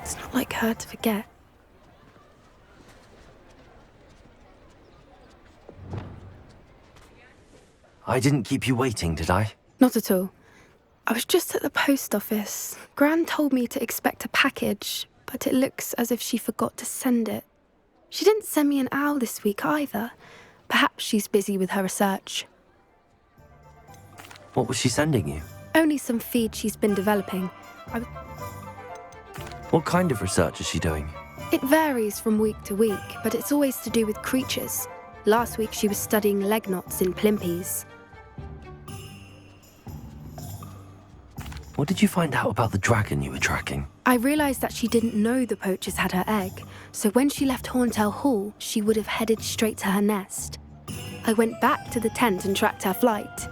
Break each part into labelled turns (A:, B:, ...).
A: It's not like her to forget.
B: I didn't keep you waiting, did I?
A: Not at all. I was just at the post office. Gran told me to expect a package, but it looks as if she forgot to send it. She didn't send me an owl this week either. Perhaps she's busy with her research.
B: What was she sending you?
A: Only some feed she's been developing.
B: What kind of research is she doing?
A: It varies from week to week, but it's always to do with creatures. Last week she was studying leg knots in plimpies.
B: What did you find out about the dragon you were tracking?
A: I realised that she didn't know the poachers had her egg, so when she left Horntail Hall, she would have headed straight to her nest. I went back to the tent and tracked her flight.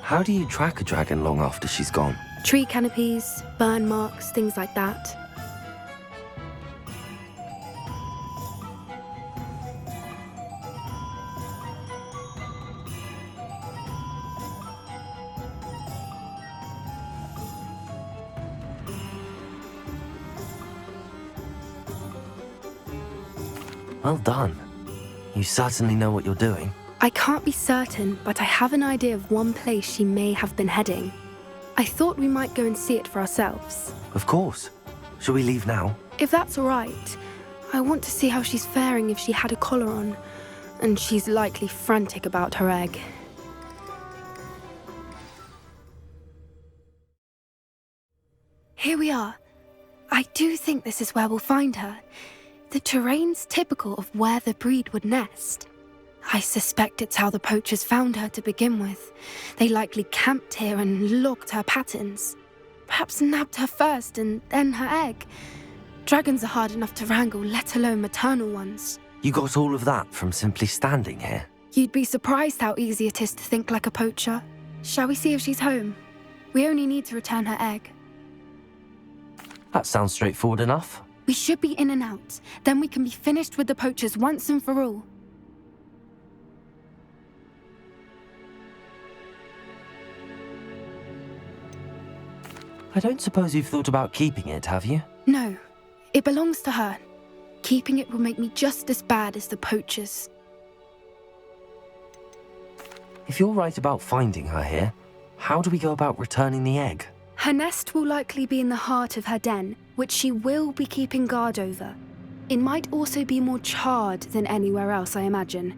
B: How do you track a dragon long after she's gone?
A: Tree canopies, burn marks, things like that.
B: Well done. You certainly know what you're doing.
A: I can't be certain, but I have an idea of one place she may have been heading. I thought we might go and see it for ourselves.
B: Of course. Shall we leave now?
A: If that's all right. I want to see how she's faring if she had a collar on. And she's likely frantic about her egg. Here we are. I do think this is where we'll find her. The terrain's typical of where the breed would nest. I suspect it's how the poachers found her to begin with. They likely camped here and logged her patterns. Perhaps nabbed her first and then her egg. Dragons are hard enough to wrangle, let alone maternal ones.
B: You got all of that from simply standing here?
A: You'd be surprised how easy it is to think like a poacher. Shall we see if she's home? We only need to return her egg.
B: That sounds straightforward enough.
A: We should be in and out. Then we can be finished with the poachers once and for all.
B: I don't suppose you've thought about keeping it, have you?
A: No. It belongs to her. Keeping it will make me just as bad as the poachers.
B: If you're right about finding her here, how do we go about returning the egg?
A: Her nest will likely be in the heart of her den, which she will be keeping guard over. It might also be more charred than anywhere else, I imagine.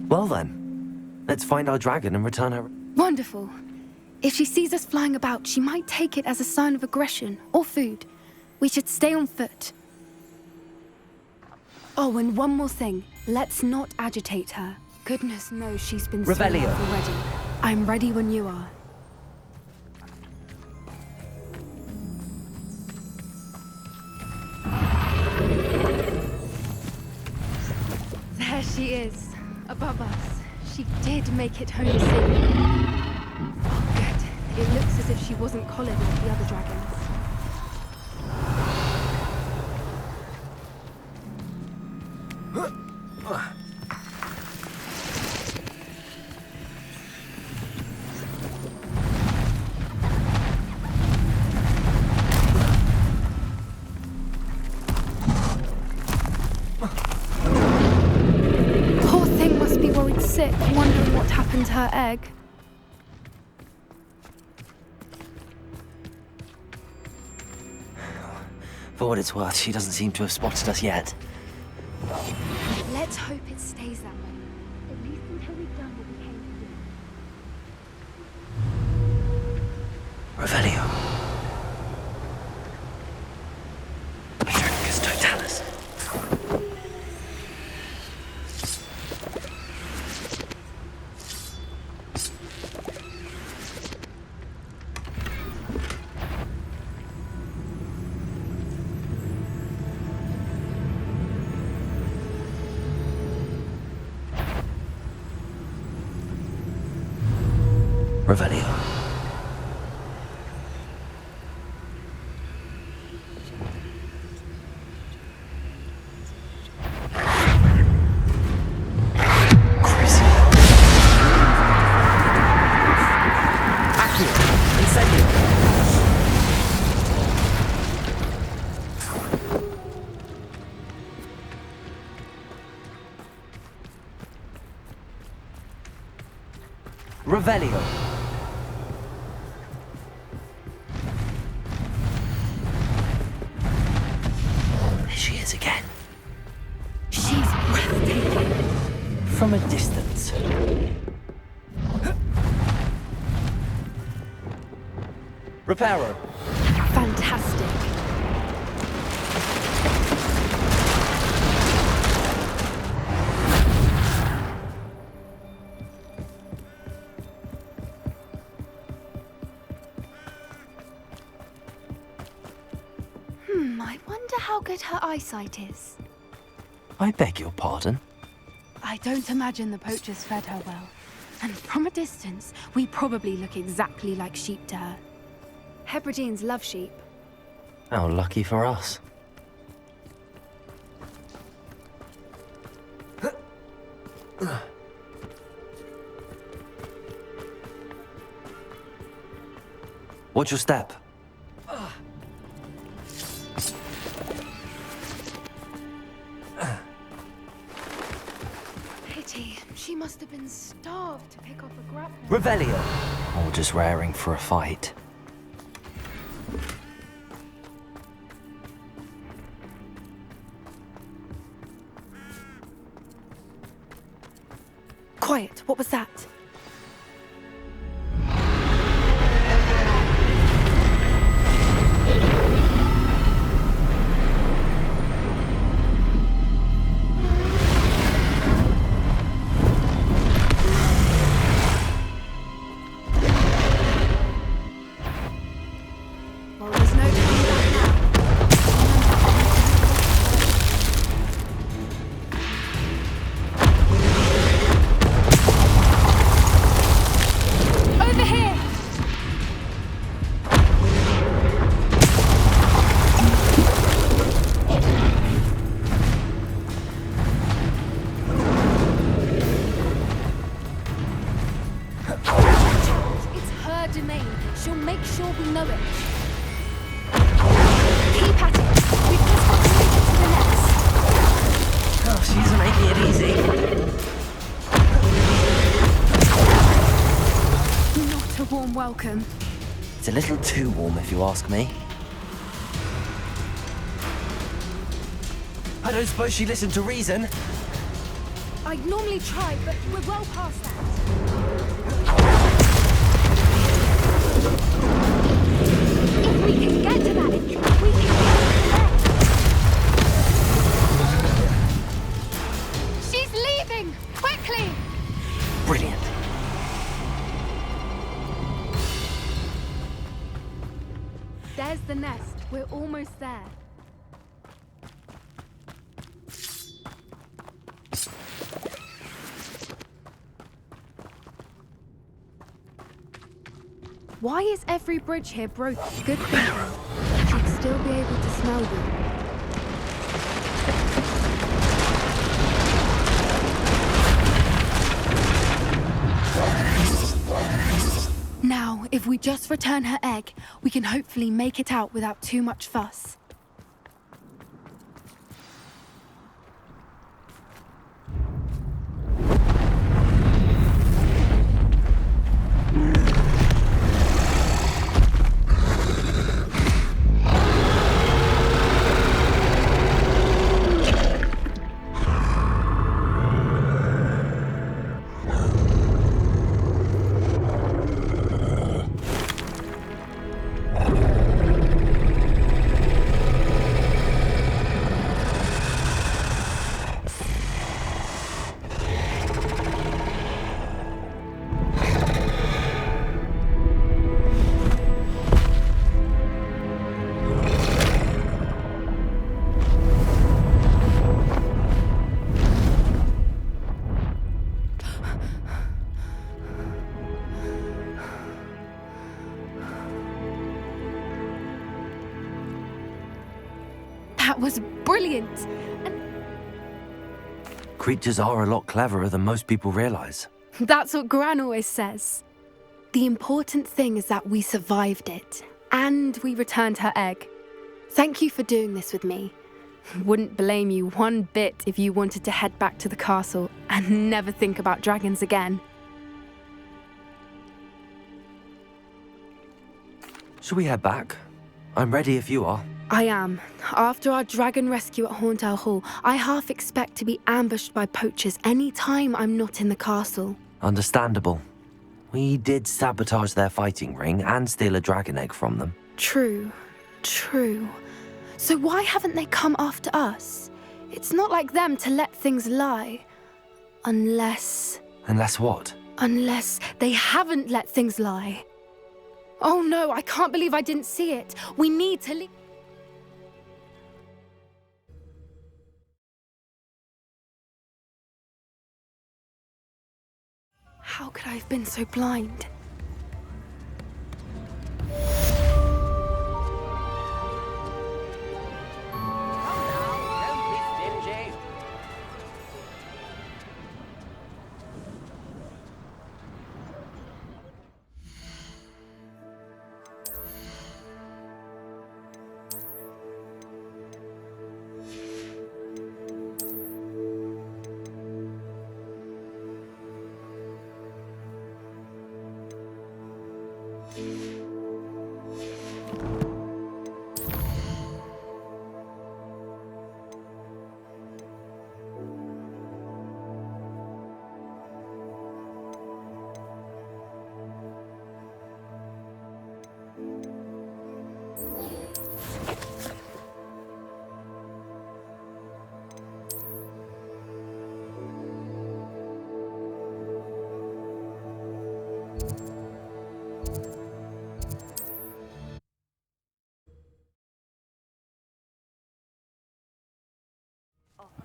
B: Well then, let's find our dragon and return her.
A: Wonderful. If she sees us flying about, she might take it as a sign of aggression or food. We should stay on foot. Oh, and one more thing. Let's not agitate her. Goodness knows she's been so
B: Revelio.
A: rough already. I'm ready when you are. There she is, above us. She did make it home safely. Oh, good. It looks as if she wasn't collared like the other dragons. Poor thing must be worried sick, wondering what happened to her egg.
B: For what it's worth, she doesn't seem to have spotted us yet.
A: Let's hope it stays that way. At least until we've done what we came to do.
B: Revelio. Dracus totalis. Revelio. Incendio! Revelio! There she is again.
A: She's breathtaking.
B: From a distance. Reparo!
A: Fantastic. I wonder how good her eyesight is.
B: I beg your pardon?
A: I don't imagine the poachers fed her well. And from a distance, we probably look exactly like sheep to her. Hebrideans love sheep.
B: How lucky for us. Watch your step.
A: Pity. She must have been starved to pick up a grapple.
B: Revelio! Or just raring for a fight.
A: Quiet. What was that? Well, there's no turning back now. Over here! It's her domain. She'll make sure we know it. Keep at it. We've just got to make it to the nest.
B: Oh, she's making it easy.
A: Not a warm welcome.
B: It's a little too warm if you ask me. I don't suppose she listened to reason.
A: I'd normally try, but we're well past that. If we can get to that entrance, we can get to there. She's leaving! Quickly!
B: Brilliant.
A: There's the nest. We're almost there. Why is every bridge here broken? Good thinking. She'd still be able to smell them. Now, if we just return her egg, we can hopefully make it out without too much fuss. That was brilliant!
B: Creatures are a lot cleverer than most people realize.
A: That's what Gran always says. The important thing is that we survived it, and we returned her egg. Thank you for doing this with me. Wouldn't blame you one bit if you wanted to head back to the castle and never think about dragons again.
B: Shall we head back? I'm ready if you are.
A: I am. After our dragon rescue at Horndale Hall, I half expect to be ambushed by poachers any time I'm not in the castle.
B: Understandable. We did sabotage their fighting ring and steal a dragon egg from them.
A: True. So why haven't they come after us? It's not like them to let things lie. Unless
B: what?
A: Unless they haven't let things lie. Oh no, I can't believe I didn't see it. We need to leave. How could I have been so blind?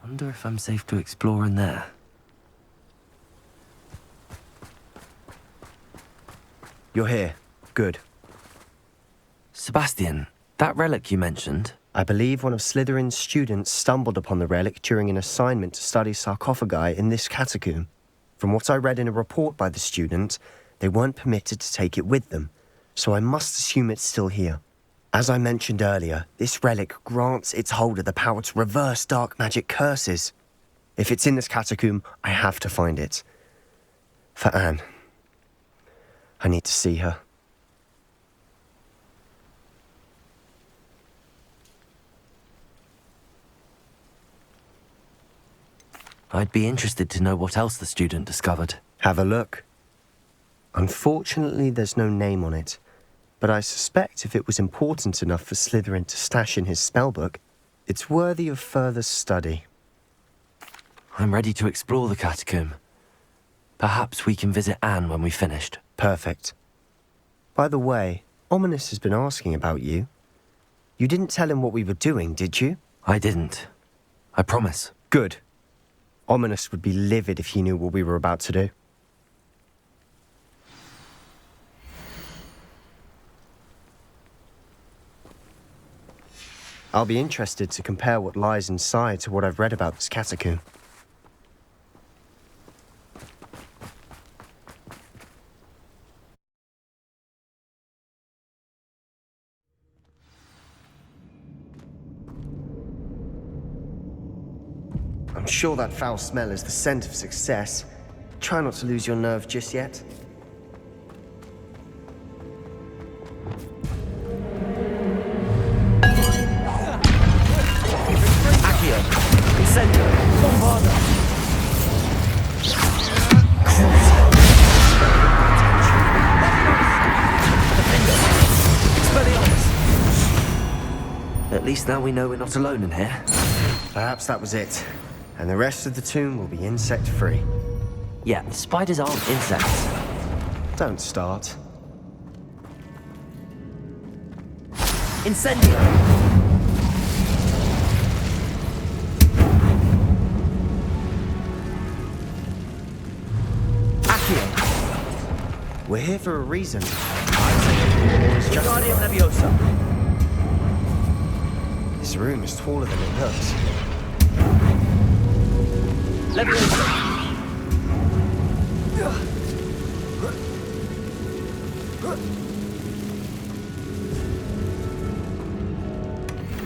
B: Wonder if I'm safe to explore in there.
C: You're here. Good.
B: Sebastian, that relic you mentioned.
C: I believe one of Slytherin's students stumbled upon the relic during an assignment to study sarcophagi in this catacomb. From what I read in a report by the student, they weren't permitted to take it with them, so I must assume it's still here. As I mentioned earlier, this relic grants its holder the power to reverse dark magic curses. If it's in this catacomb, I have to find it. For Anne. I need to see her.
B: I'd be interested to know what else the student discovered.
C: Have a look. Unfortunately, there's no name on it. But I suspect if it was important enough for Slytherin to stash in his spellbook, it's worthy of further study.
B: I'm ready to explore the catacomb. Perhaps we can visit Anne when we've finished.
C: Perfect. By the way, Ominous has been asking about you. You didn't tell him what we were doing, did you?
B: I didn't. I promise.
C: Good. Ominous would be livid if he knew what we were about to do. I'll be interested to compare what lies inside to what I've read about this catacomb. I'm sure that foul smell is the scent of success. Try not to lose your nerve just yet.
B: At least now we know we're not alone in here.
C: Perhaps that was it. And the rest of the tomb will be insect-free.
B: Yeah, spiders aren't insects.
C: Don't start.
B: Incendio!
C: We're here for a reason.
B: Guardian Leviosa.
C: This room is taller than it looks.
B: Leviosa.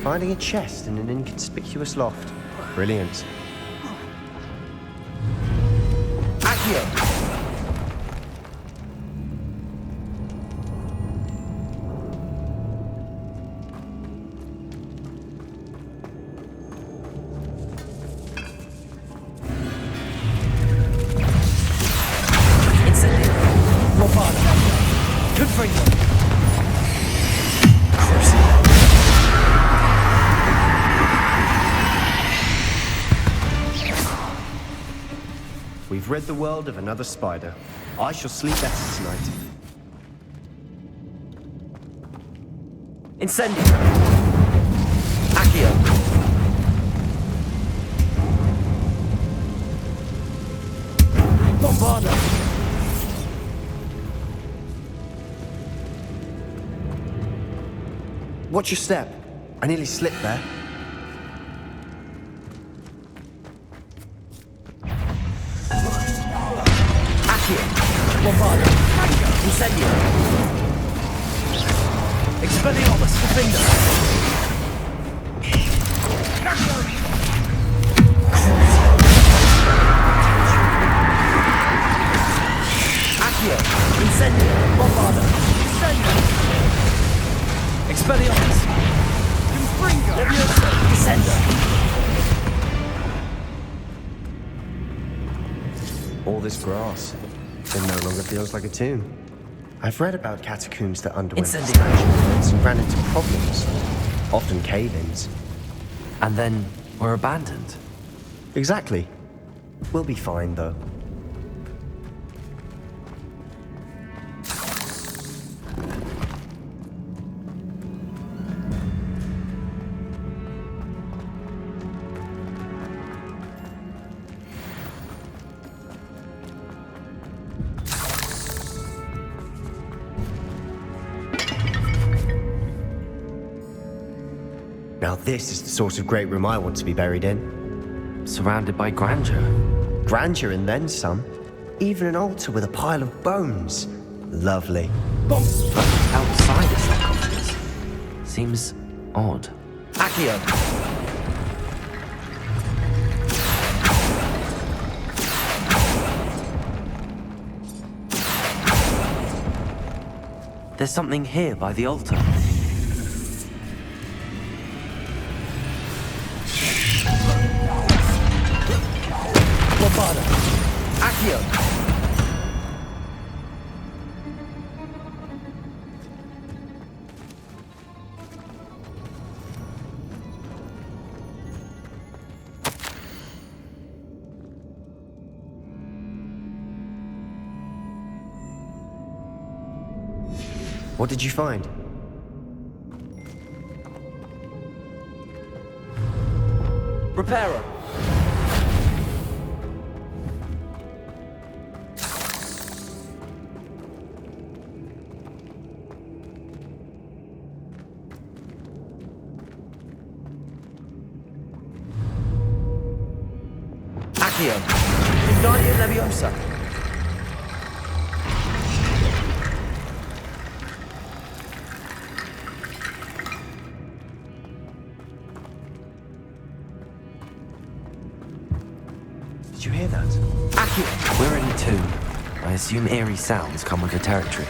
C: Finding a chest in an inconspicuous loft. Brilliant.
B: Accio!
C: We've rid the world of another spider. I shall sleep better tonight.
B: Incendio! Accio! Bombarda!
C: Watch your step. I nearly slipped there.
B: Bombarda! Incendio! Expelliarmus! Defender! Accio! Incendio! Bombarda! Expelliarmus! Leviosa! Descender!
C: All this grass. It no longer feels like a tomb. I've read about catacombs that underwent
B: Incendio.
C: expansion and ran into problems. Often cave-ins.
B: And then we're abandoned.
C: Exactly. We'll be fine, though. Now this is the sort of great room I want to be buried in.
B: Surrounded by grandeur.
C: Grandeur and then some. Even an altar with a pile of bones. Lovely.
B: Outside the sarcophagus. Seems odd. Accio! There's something here by the altar. Bombarda! Accio!
C: What did you find?
B: Reparo! Accio! Wingardium Leviosa!
C: Did you hear that?
B: Accio! We're in a tomb. I assume eerie sounds come with the territory.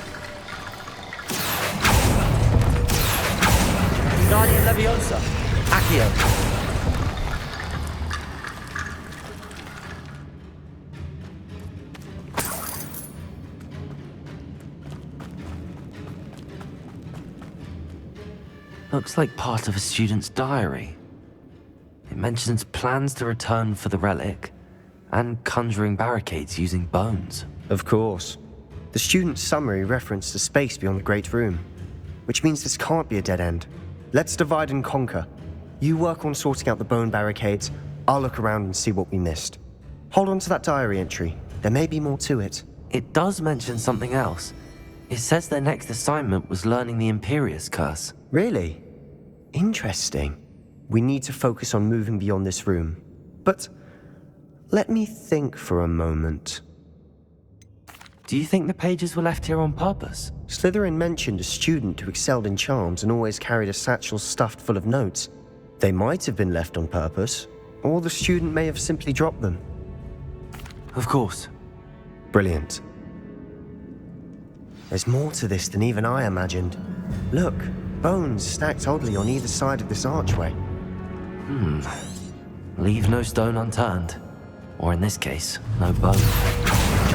B: Wingardium Leviosa! Accio! Looks like part of a student's diary. It mentions plans to return for the relic and conjuring barricades using bones.
C: Of course. The student's summary referenced a space beyond the Great Room, which means this can't be a dead end. Let's divide and conquer. You work on sorting out the bone barricades, I'll look around and see what we missed. Hold on to that diary entry. There may be more to it.
B: It does mention something else. It says their next assignment was learning the Imperius Curse.
C: Really? Interesting. We need to focus on moving beyond this room. But let me think for a moment.
B: Do you think the pages were left here on purpose?
C: Slytherin mentioned a student who excelled in charms and always carried a satchel stuffed full of notes. They might have been left on purpose, or the student may have simply dropped them.
B: Of course.
C: Brilliant. There's more to this than even I imagined. Look, bones stacked oddly on either side of this archway.
B: Leave no stone unturned. Or in this case, no bone.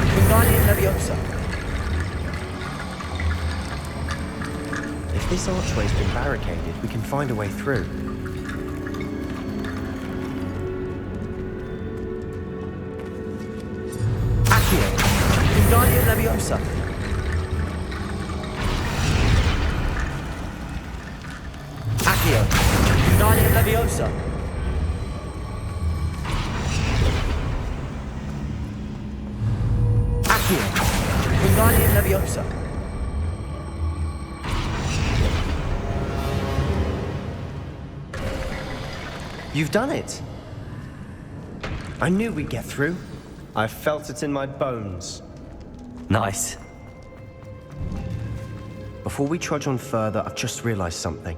D: Wingardium Leviosa.
C: If this archway's been barricaded, we can find a way through.
D: Accio. Wingardium Leviosa. Accio. Wingardium Leviosa. Accio. Wingardium Leviosa.
C: You've done it! I knew we'd get through. I felt it in my bones.
B: Nice.
C: Before we trudge on further, I've just realized something.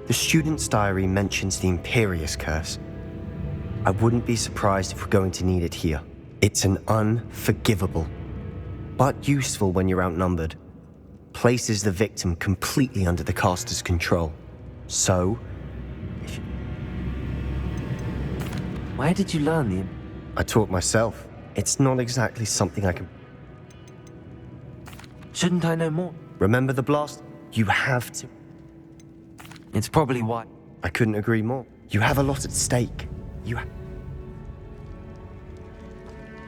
C: The student's diary mentions the Imperious Curse. I wouldn't be surprised if we're going to need it here. It's an unforgivable, but useful when you're outnumbered. Places the victim completely under the caster's control. So,
B: Where did you learn the...
C: I taught myself. It's not exactly something I can...
B: Shouldn't I know more?
C: Remember the blast? You have to...
B: It's probably why...
C: I couldn't agree more. You have a lot at stake.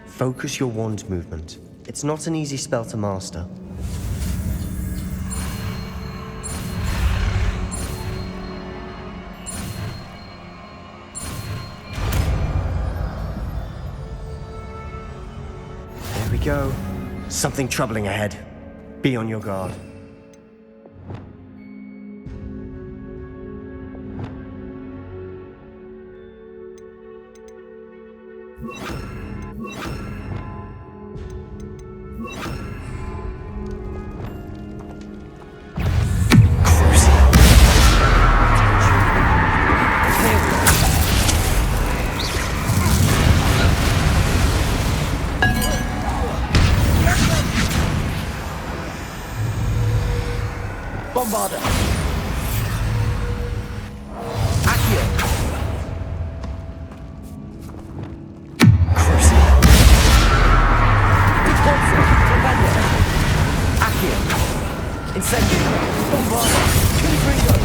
C: Focus your wand movement. It's not an easy spell to master. There we go. Something troubling ahead. Be on your guard.
D: Bombarda. Accio. Crucio. Repulsor. Commander. Accio. Incendio. Bombarda. Confringo.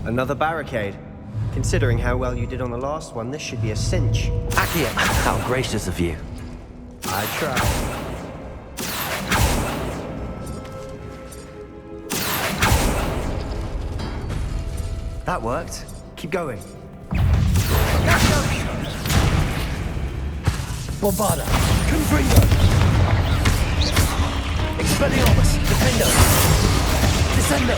C: Another barricade. Considering how well you did on the last one, this should be a cinch.
B: Accio! How gracious of you.
C: I tried. That worked. Keep going.
D: Bombarda. Confringo. Expelliarmus. Defendo. Descendo.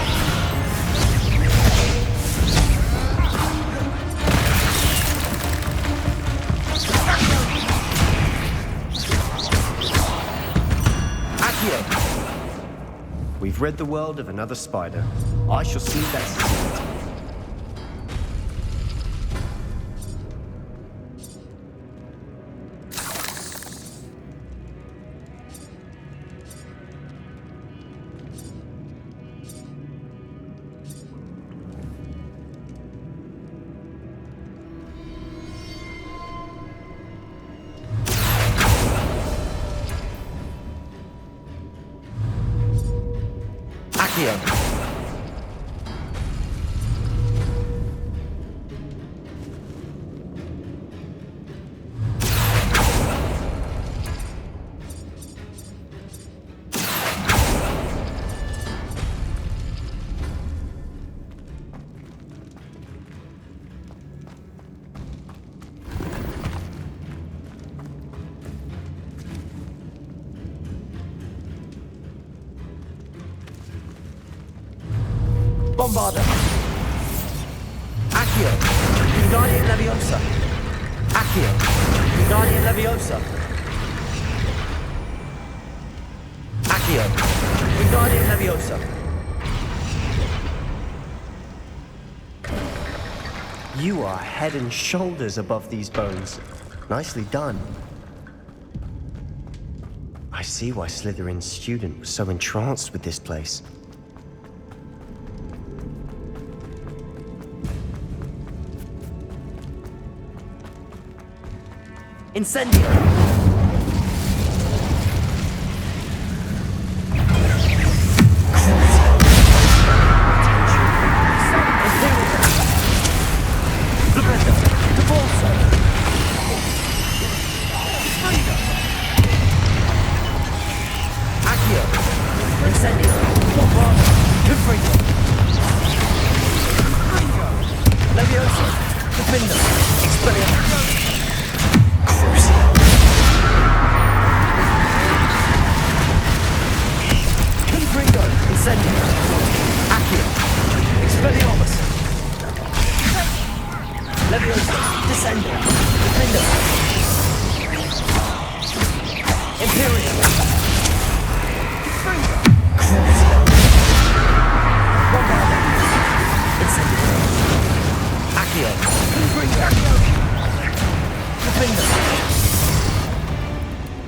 C: We've rid the world of another spider. I shall see that succeed.
D: Accio. Bombarda. Wingardium Leviosa. Accio. Wingardium Leviosa. Accio. Wingardium Leviosa.
C: You are head and shoulders above these bones. Nicely done. I see why Slytherin's student was so entranced with this place.
D: Incendio.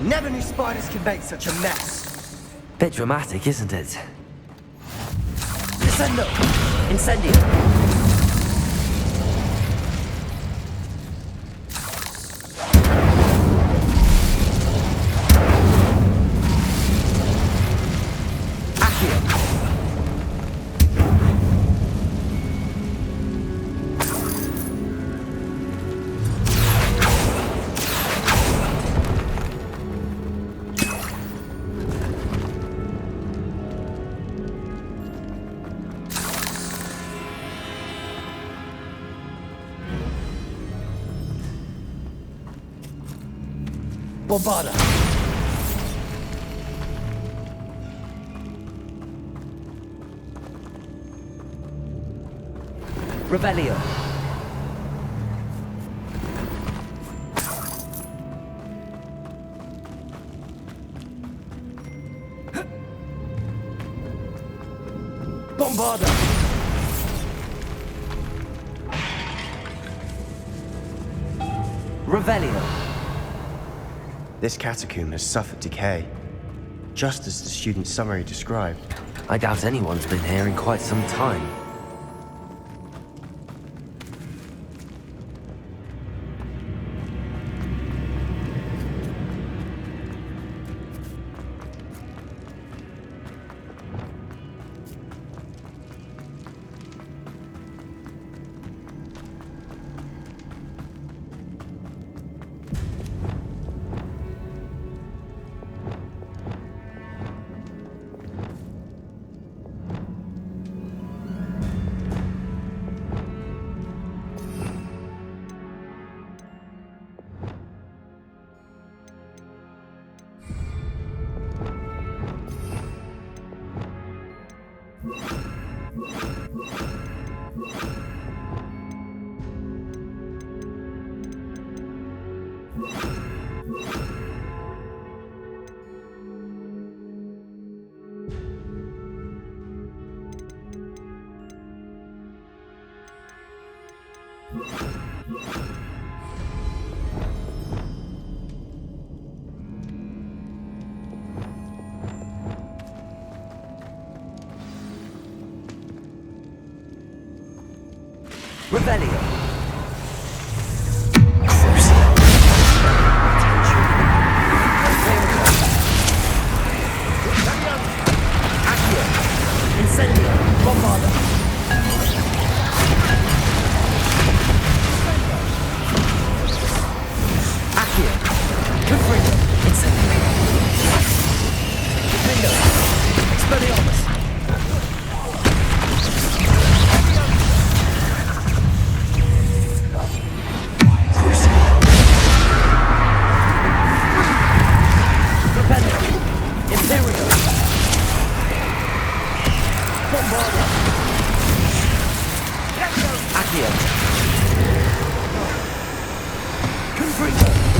C: Never knew spiders could make such a mess.
B: Bit dramatic, isn't it?
D: Descendo. Incendio. Bombarda. Revelio. Bombarda. Revelio.
C: This catacomb has suffered decay, just as the student's summary described.
B: I doubt anyone's been here in quite some time.
D: Revelio. Accio. Incendio. Bombarda. Accio. Confringo. Incendio. Confringo. Expelliarmus.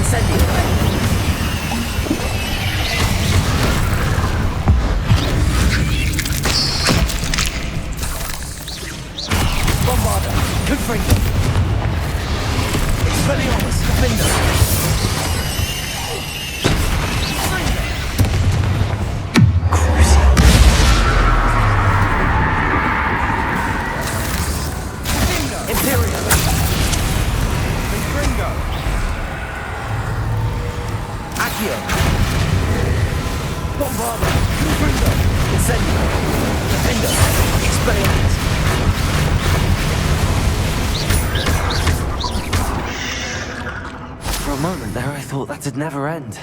D: Incendio. Bombarda. Confringo. Expelliarmus. Defender. Imperial. Confringo. Accio. Bombarda. Confringo. Incendio. Defender. Expelliarmus.
B: For a moment there, I thought that'd never end.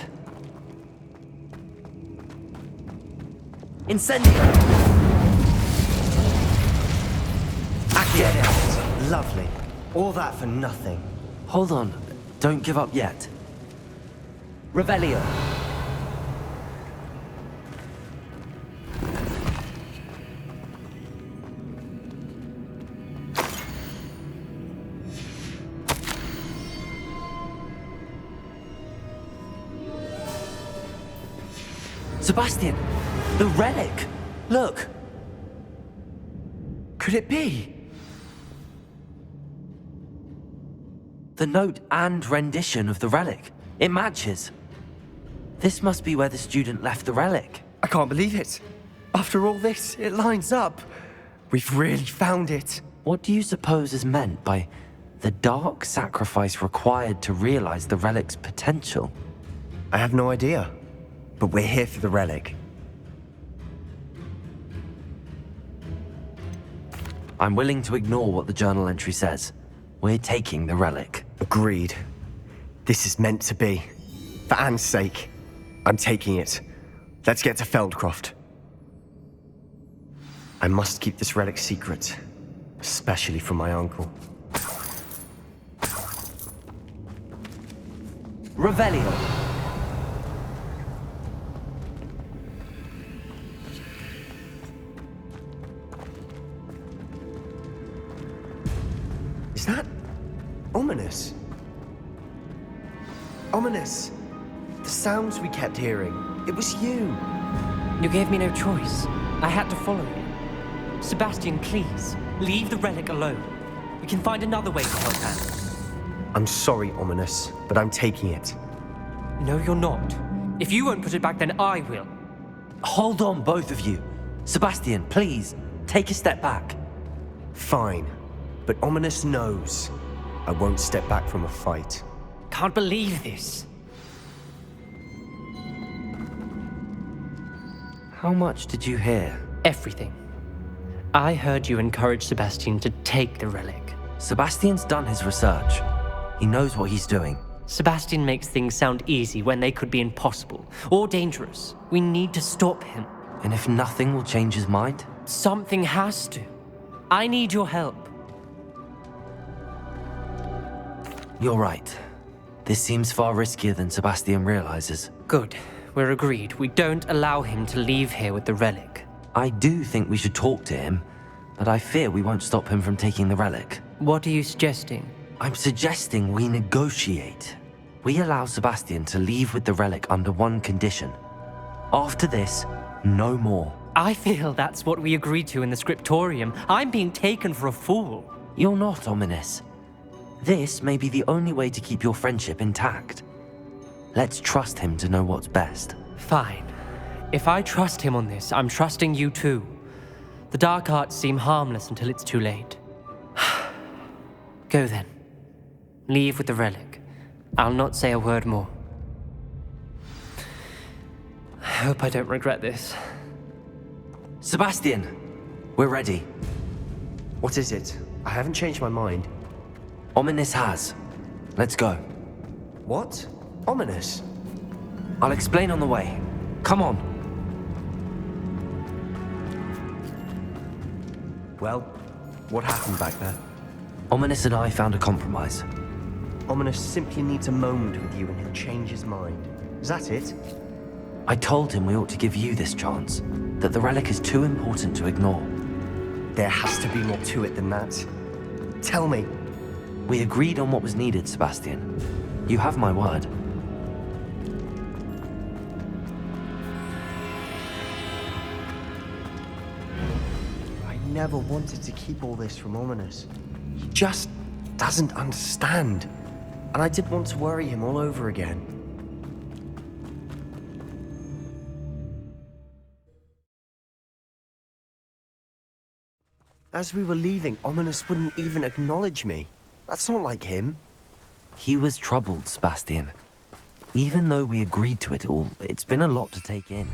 D: Incendio. Accio.
C: Lovely. All that for nothing.
B: Hold on. Don't give up yet.
D: Revelio.
B: Sebastian! The relic! Look!
C: Could it be?
B: The note and rendition of the relic. It matches. This must be where the student left the relic.
C: I can't believe it. After all this, it lines up. We've really found it.
B: What do you suppose is meant by the dark sacrifice required to realize the relic's potential?
C: I have no idea. But we're here for the relic.
B: I'm willing to ignore what the journal entry says. We're taking the relic.
C: Agreed. This is meant to be. For Anne's sake, I'm taking it. Let's get to Feldcroft. I must keep this relic secret, especially from my uncle.
D: Revelio.
C: Is that ominous? Ominous. The sounds we kept hearing. It was you.
E: You gave me no choice. I had to follow you. Sebastian, please, leave the relic alone. We can find another way to help Anne.
C: I'm sorry, Ominous, but I'm taking it.
E: No, you're not. If you won't put it back, then I will.
B: Hold on, both of you. Sebastian, please, take a step back.
C: Fine. But Ominous knows I won't step back from a fight.
E: Can't believe this.
B: How much did you hear?
E: Everything. I heard you encourage Sebastian to take the relic.
B: Sebastian's done his research. He knows what he's doing.
E: Sebastian makes things sound easy when they could be impossible or dangerous. We need to stop him.
B: And if nothing will change his mind?
E: Something has to. I need your help.
B: You're right. This seems far riskier than Sebastian realizes.
E: Good. We're agreed. We don't allow him to leave here with the relic.
B: I do think we should talk to him, but I fear we won't stop him from taking the relic.
E: What are you suggesting?
B: I'm suggesting we negotiate. We allow Sebastian to leave with the relic under one condition. After this, no more.
E: I feel that's what we agreed to in the scriptorium. I'm being taken for a fool.
B: You're not, Ominous. This may be the only way to keep your friendship intact. Let's trust him to know what's best.
E: Fine. If I trust him on this, I'm trusting you too. The dark arts seem harmless until it's too late. Go then. Leave with the relic. I'll not say a word more. I hope I don't regret this.
B: Sebastian, we're ready.
C: What is it? I haven't changed my mind.
B: Ominous has. Let's go.
C: What? Ominous?
B: I'll explain on the way. Come on.
C: Well, what happened back there?
B: Ominous and I found a compromise.
C: Ominous simply needs a moment with you and he'll change his mind. Is that it?
B: I told him we ought to give you this chance, that the relic is too important to ignore.
C: There has to be more to it than that. Tell me.
B: We agreed on what was needed, Sebastian. You have my word.
C: never wanted to keep all this from Ominous. He just doesn't understand. And I didn't want to worry him all over again. As we were leaving, Ominous wouldn't even acknowledge me. That's not like him.
B: He was troubled, Sebastian. Even though we agreed to it all, it's been a lot to take in.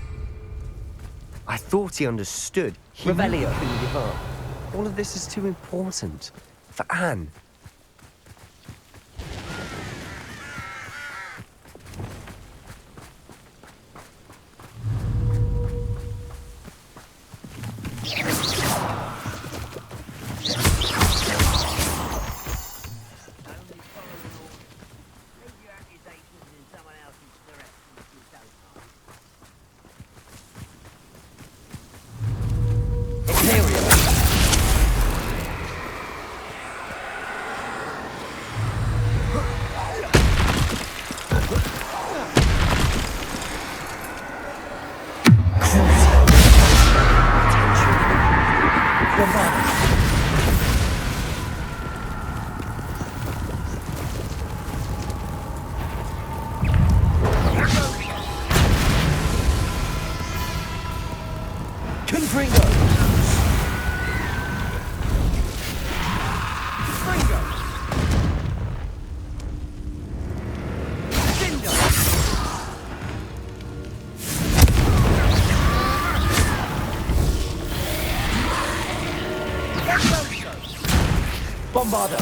C: I thought he understood. He knew
D: Revelio.
C: I couldn't give up. All of this is too important. For Anne.
D: Bombarder.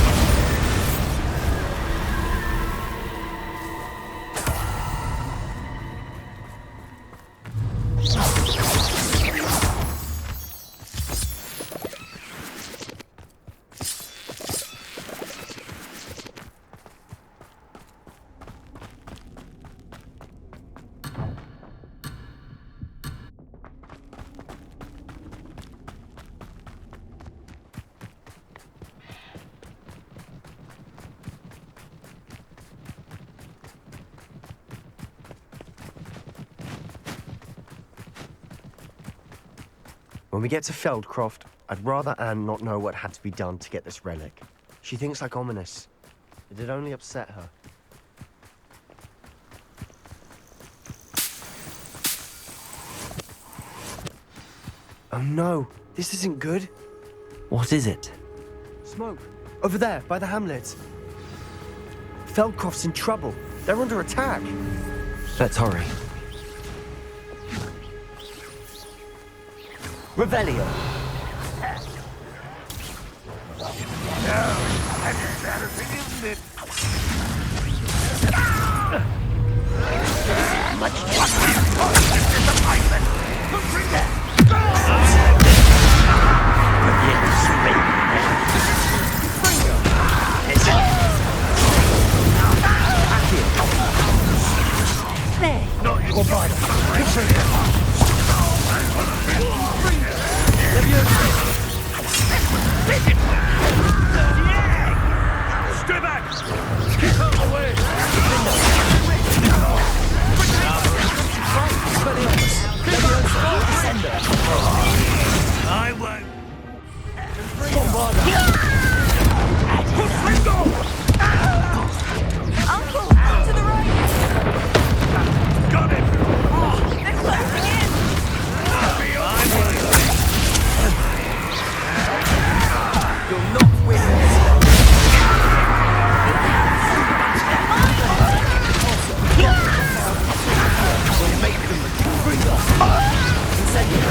C: When we get to Feldcroft, I'd rather Anne not know what had to be done to get this relic. She thinks like Ominous. It'd only upset her. Oh no, this isn't good.
B: What is it?
C: Smoke, over there, by the hamlet. Feldcroft's in trouble. They're under attack.
B: Let's hurry.
D: Revelio.
F: Stay back! Keep out the way! I won't.
G: Uncle, to the right!
F: Got it!
G: They're closing in!
D: You'll not win this. We'll make them bring us. Incendio.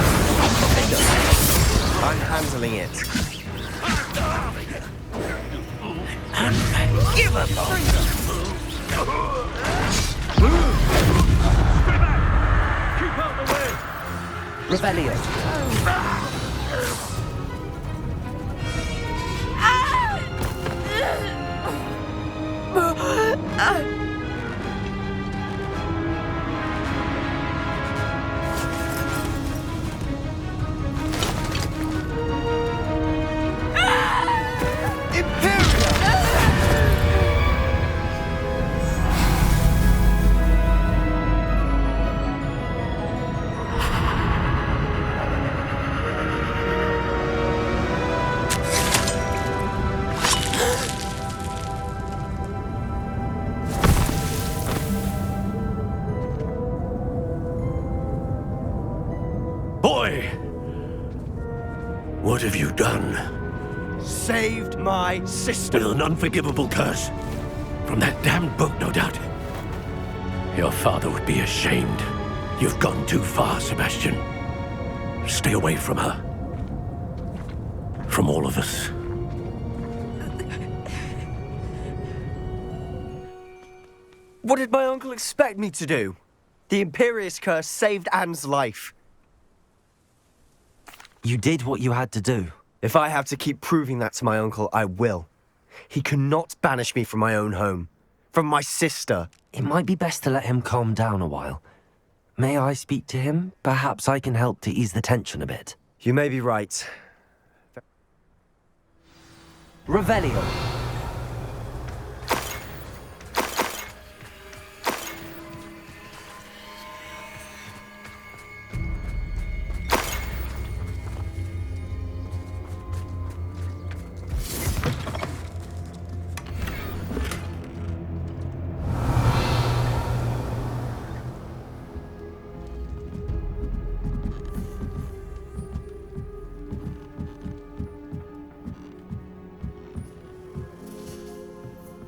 C: I'm handling it.
D: Give up.
F: Stay back! Keep out the way!
D: Revelio.
F: away. What have you done?
C: Saved my sister.
F: With an unforgivable curse. From that damned book, no doubt. Your father would be ashamed. You've gone too far, Sebastian. Stay away from her. From all of us.
C: What did my uncle expect me to do? The Imperious curse saved Anne's life.
B: You did what you had to do.
C: If I have to keep proving that to my uncle, I will. He cannot banish me from my own home. From my sister.
B: It might be best to let him calm down a while. May I speak to him? Perhaps I can help to ease the tension a bit.
C: You may be right.
B: Revelio.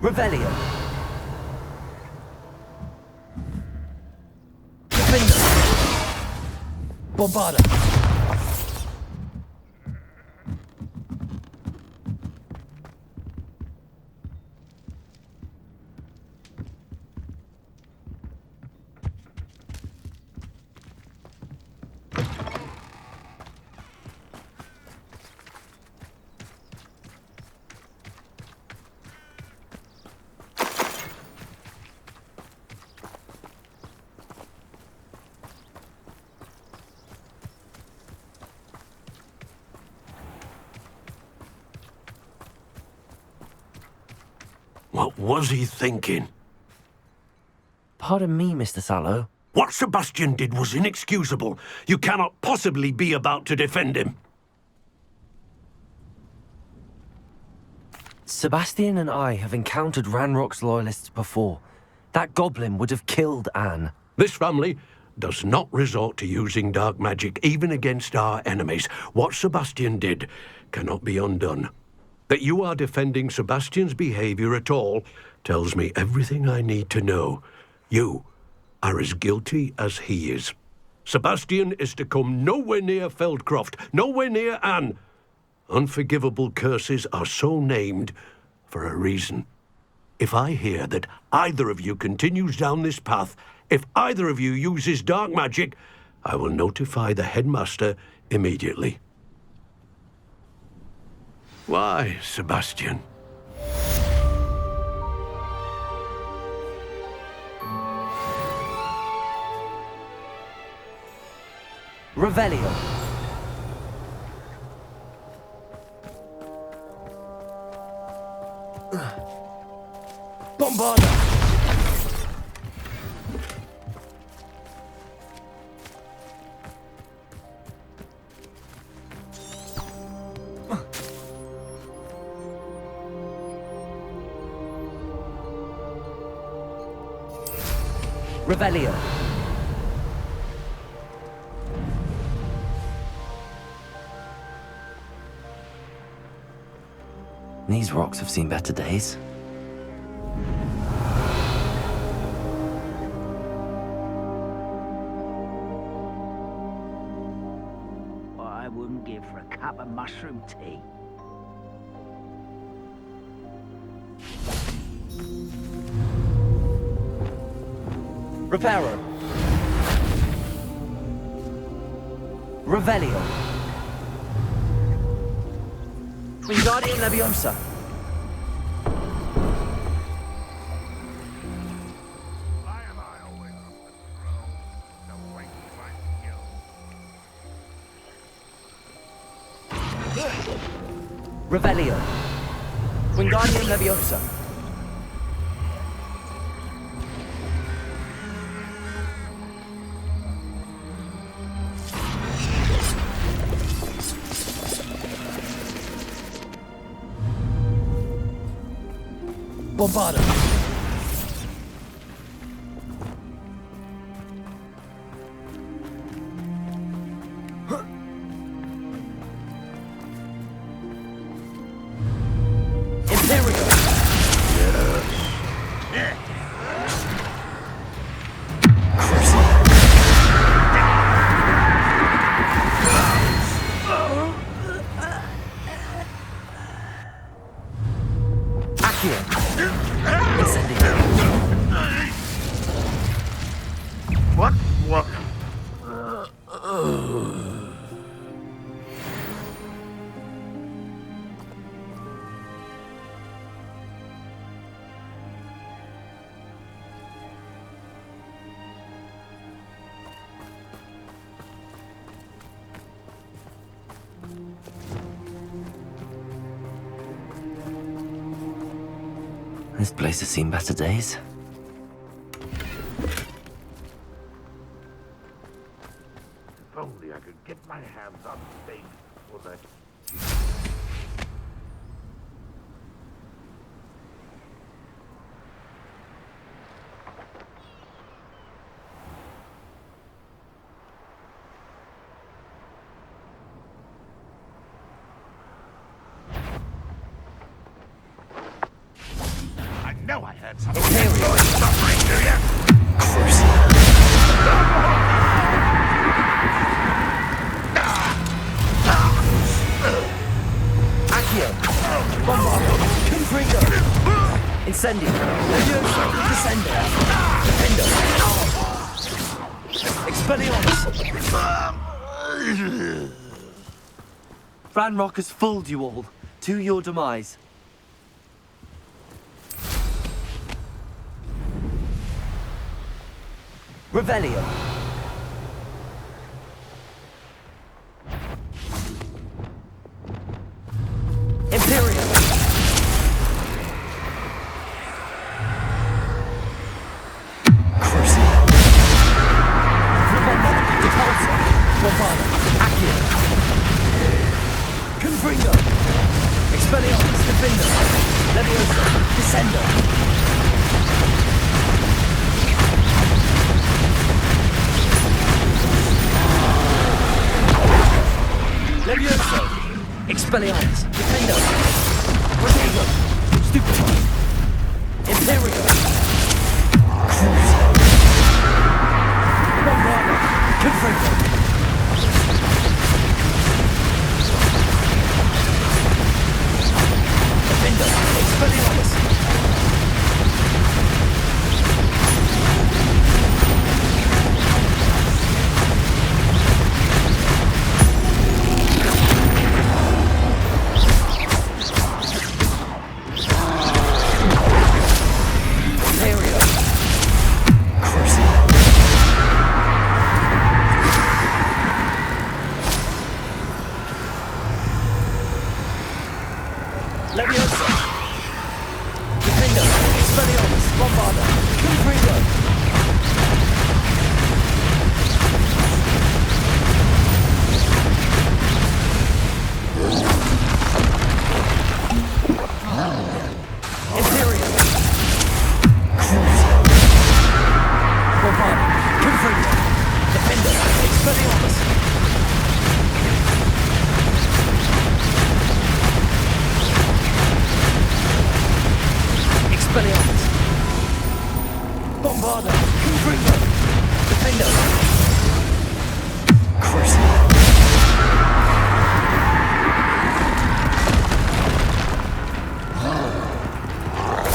B: Revelio.
D: Bombarda.
F: What was he thinking?
B: Pardon me, Mr. Sallow.
F: What Sebastian did was inexcusable. You cannot possibly be about to defend him.
B: Sebastian and I have encountered Ranrock's loyalists before. That goblin would have killed Anne.
F: This family does not resort to using dark magic even against our enemies. What Sebastian did cannot be undone. That you are defending Sebastian's behavior at all tells me everything I need to know. You are as guilty as he is. Sebastian is to come nowhere near Feldcroft, nowhere near Anne. Unforgivable curses are so named for a reason. If I hear that either of you continues down this path, if either of you uses dark magic, I will notify the headmaster immediately. Why, Sebastian?
B: Revelio.
D: Bombarda.
B: Revelio. These rocks have seen better days.
H: I wouldn't give for a cup of mushroom tea.
B: Reparo. Revelio.
D: Wingardium Leviosa.
B: Revelio.
D: Wingardium Leviosa. Bombarda.
B: This place has seen better days.
D: If only I could get my hands on things for the... I know I heard something. Suffering, do you?
E: Accio! Bombardo! Confringo! Incendio! Levioso! Descendo! Defendo! Expelliarmus! Ranrock has fooled you all. To your demise. Revelio. Imperium. Crucible. Revelio. Repulsor. Bombardо. Accio. Confringo. Expelliarmus. Defendo. Levioso. Descendo. Levioso! Expelliarmus! Defendo! Protego! Stupefy! Imperio! Cruise! Bombardo! Confringo! Defendo! Expelliarmus! Levioso! Defendo! Expelliarmus! Bombardo! Confringo! Imperium! Cruise! Bombardo! Confringo! Defendo! Expelliarmus! Expelliarmus! Bombardo! Confringo! Defendo! Crucible!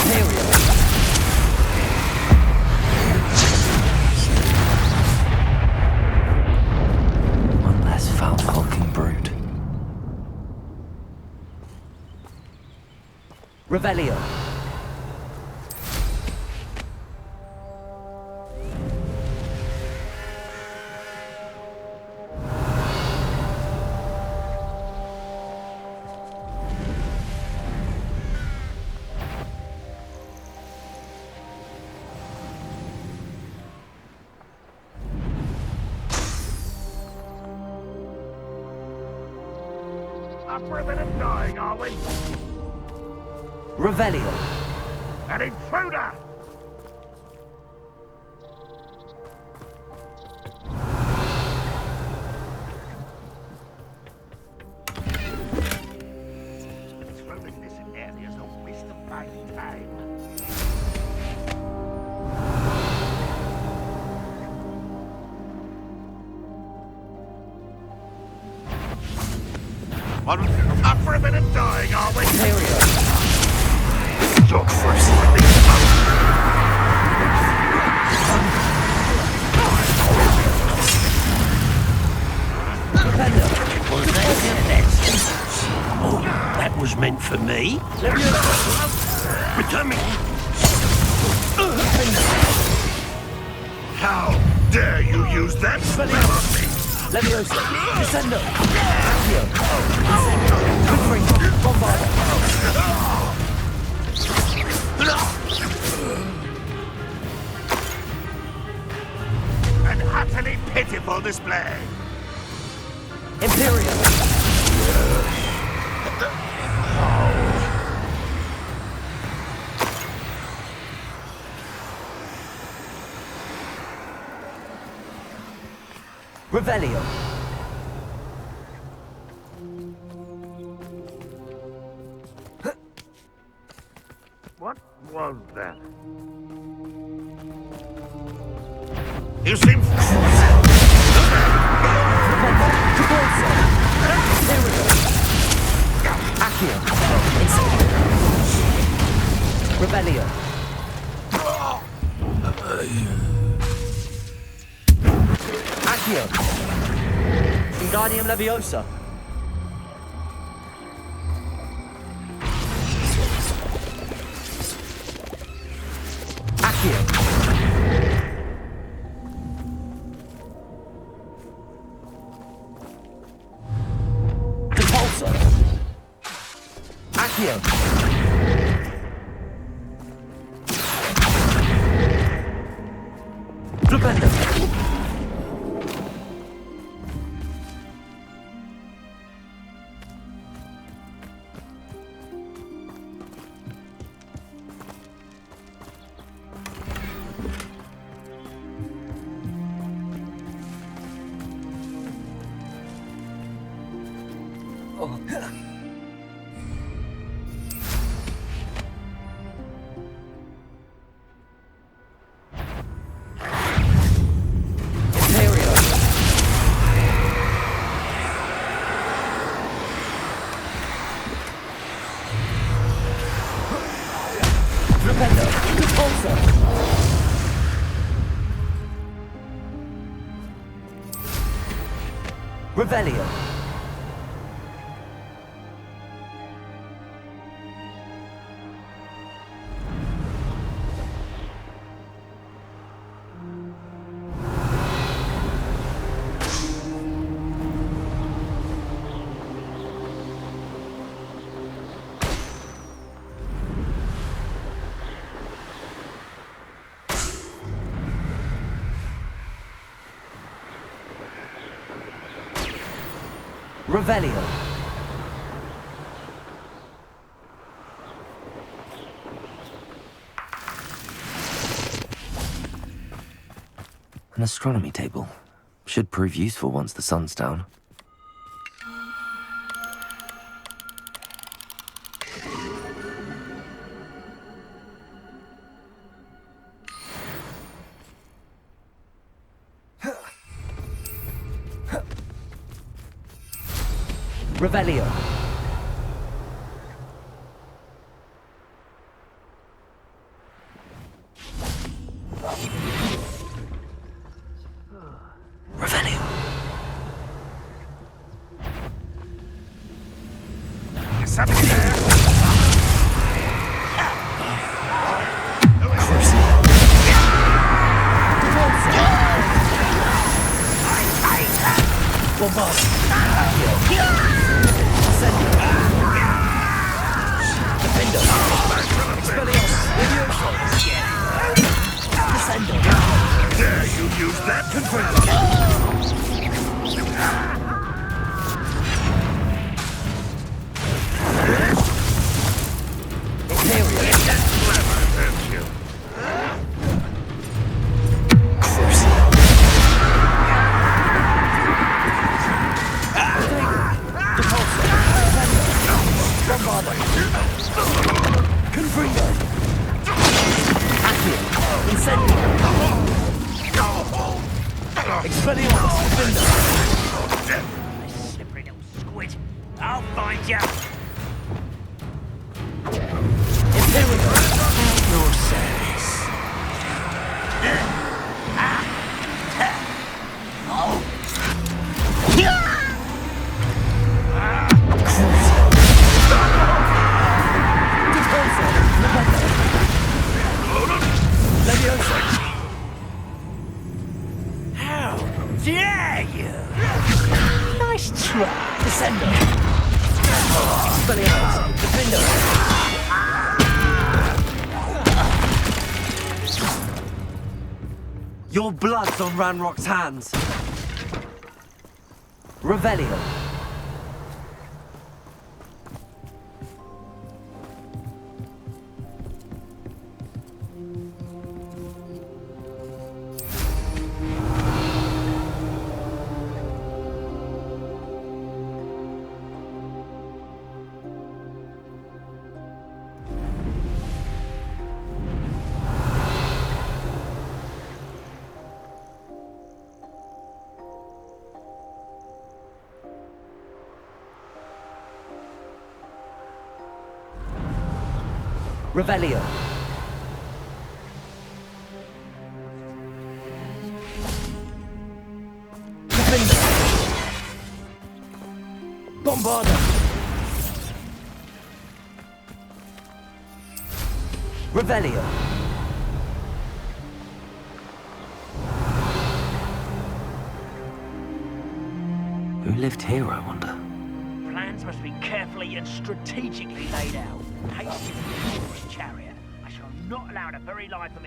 E: Imperium!
B: One less foul hulking brood.
E: Revelio!
D: Up for a bit of dying, are we?
E: Revelio!
D: An intruder! Throwing this in areas a waste of my time. Up for a bit of dying, are we?
E: Imperium!
D: Stop first, release
E: Defendo!
F: Oh, that was meant for me. Return me.
D: How dare you use that spell on me?
E: Levioso! Descendo! Accio! Confringo! Bombardo!
D: pitiful display.
E: Imperium! Revelio!
D: What was that? You seem...
E: Accio! Revelio! Accio! Wingardium Leviosa! Accio! Repulsor! Accio! Flipendo! Revelio! Revelio!
B: An astronomy table. Should prove useful once the sun's down.
E: Revelio!
B: Revelio.
D: Something there.
E: Bombard! Defender! Expelliarmus! Leviosa! Descender!
D: Dare you use that?
E: Confirmed! Imperial!
D: That's clever, aren't you?
E: Confringo! Accio! Incendio! Expelliarmus! Defender!
H: Slippery little squid. I'll find you.
E: Imperial!
H: At your service.
E: Leviosa!
H: How dare you? Nice try.
E: Descender! Expelliarmus! Defender! Your blood's on Ranrock's hands.
I: Revelio. Revelio. Defender. Bombarda. Revelio.
B: Who lived here, I wonder?
H: Plans must be carefully and strategically laid out. Hasty with the chariot. I shall not allow the very life of